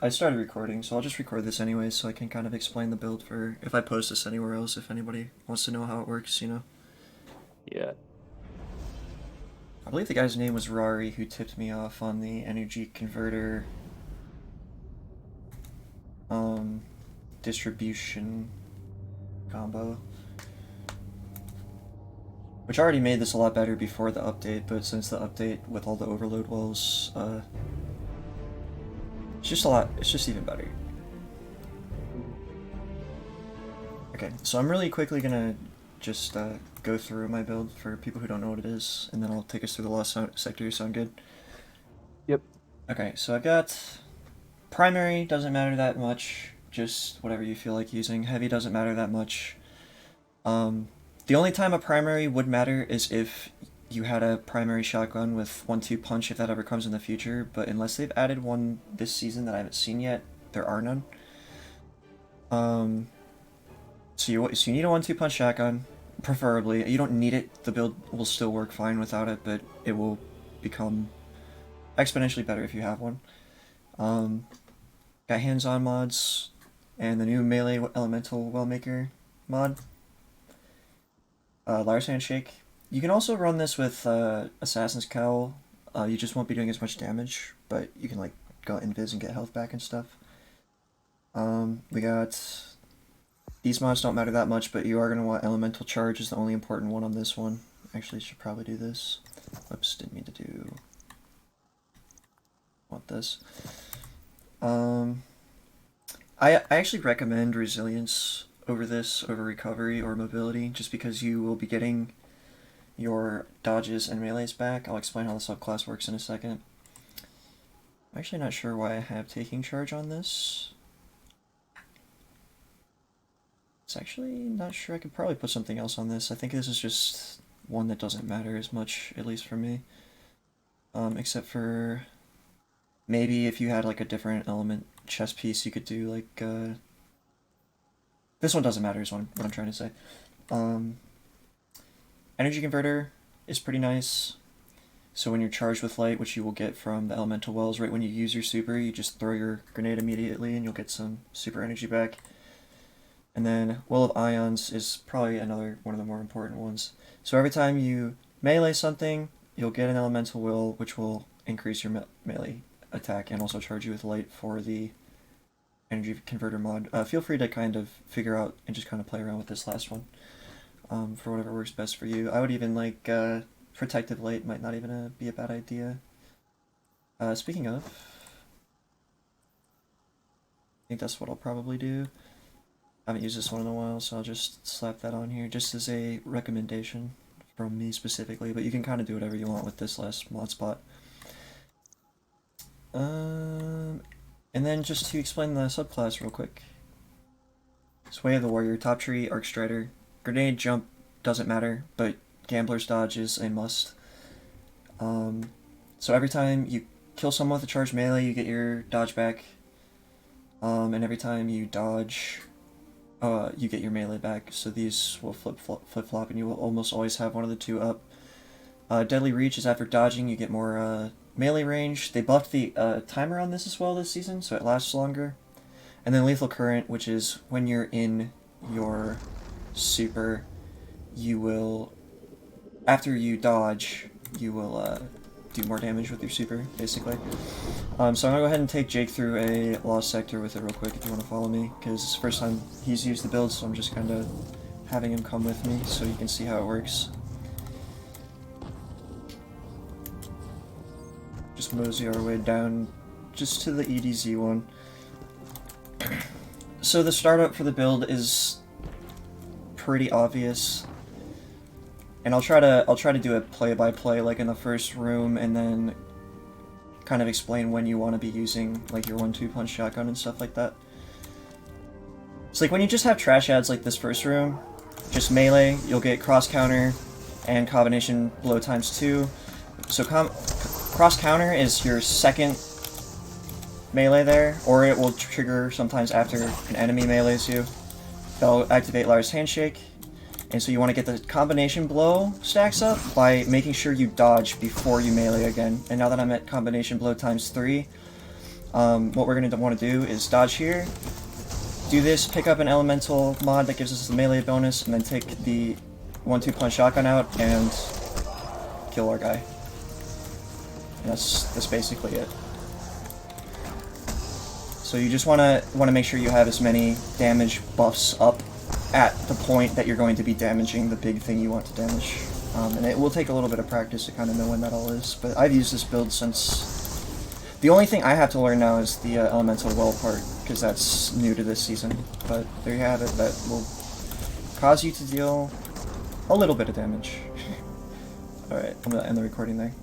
I started recording, so I'll just record this anyway, so I can kind of explain the build for if I post this anywhere else. If anybody wants to know how it works, you know. Yeah. I believe the guy's name was Rari, who tipped me off on the energy converter distribution combo, which already made this a lot better before the update, but since the update with all the overload wells, it's just even better. Okay, so I'm really quickly gonna just go through my build for people who don't know what it is, and then I'll take us through the lost sector. Sound good? Yep. Okay, so I've got primary, doesn't matter that much, just whatever you feel like using. Heavy doesn't matter that much. The only time a primary would matter is if you had a primary shotgun with 1-2 punch, if that ever comes in the future, but unless they've added one this season that I haven't seen yet, there are none. So you need a 1-2 punch shotgun, preferably. You don't need it, the build will still work fine without it, but it will become exponentially better if you have one. Got hands-on mods, and the new melee elemental wellmaker mod. Lars handshake. You can also run this with Assassin's Cowl. You just won't be doing as much damage, but you can like go invis and get health back and stuff. We got these mods don't matter that much, but you are going to want elemental charge is the only important one on this one. Actually, should probably do this. Whoops, didn't mean to do. Want this. I actually recommend resilience over this, over recovery or mobility, just because you will be getting your dodges and melees back. I'll explain how the subclass works in a second. I'm actually not sure why I have taking charge on this. It's actually not sure. I could probably put something else on this. I think this is just one that doesn't matter as much, at least for me. Except for maybe if you had like a different element chest piece, you could do like this one doesn't matter is what I'm trying to say. Energy converter is pretty nice. So when you're charged with light, which you will get from the elemental wells, right when you use your super, you just throw your grenade immediately and you'll get some super energy back. And then Will of Ions is probably another one of the more important ones. So every time you melee something, you'll get an elemental will, which will increase your melee attack and also charge you with light for the energy converter mod. Feel free to kind of figure out and just kind of play around with this last one for whatever works best for you. I would even like protective light might not even be a bad idea. Speaking of, I think that's what I'll probably do. I haven't used this one in a while, so I'll just slap that on here just as a recommendation from me specifically, but you can kind of do whatever you want with this last mod spot. And then just to explain the subclass real quick. Sway of the Warrior, top tree, Arc Strider. Grenade jump doesn't matter, but Gambler's Dodge is a must. So every time you kill someone with a charged melee, you get your dodge back. And every time you dodge, you get your melee back. So these will flip-flop, and you will almost always have one of the two up. Deadly Reach is after dodging, you get more melee range. They buffed the timer on this as well this season, so it lasts longer. And then Lethal Current, which is when you're in your super, you will, after you dodge, you will do more damage with your super, basically. So I'm gonna go ahead and take Jake through a lost sector with it real quick if you want to follow me, because it's the first time he's used the build, so I'm just kind of having him come with me so you can see how it works. Just mosey our way down just to the EDZ one. So the startup for the build is pretty obvious, and I'll try to do a play-by-play like in the first room, and then kind of explain when you want to be using like your 1-2 punch shotgun and stuff like that. So like when you just have trash ads like this first room, just melee, you'll get cross counter and combination blow ×2. So cross counter is your second melee there, or it will trigger sometimes after an enemy melees you. That'll activate Lars handshake, and so you want to get the combination blow stacks up by making sure you dodge before you melee again. And now that I'm at combination blow ×3, what we're going to want to do is dodge here, do this, pick up an elemental mod that gives us the melee bonus, and then take the 1-2 punch shotgun out and kill our guy. And that's basically it. So you just want to make sure you have as many damage buffs up at the point that you're going to be damaging the big thing you want to damage. And it will take a little bit of practice to kind of know when that all is, but I've used this build since... The only thing I have to learn now is the elemental well part, because that's new to this season. But there you have it, that will cause you to deal a little bit of damage. Alright, I'm going to end the recording there.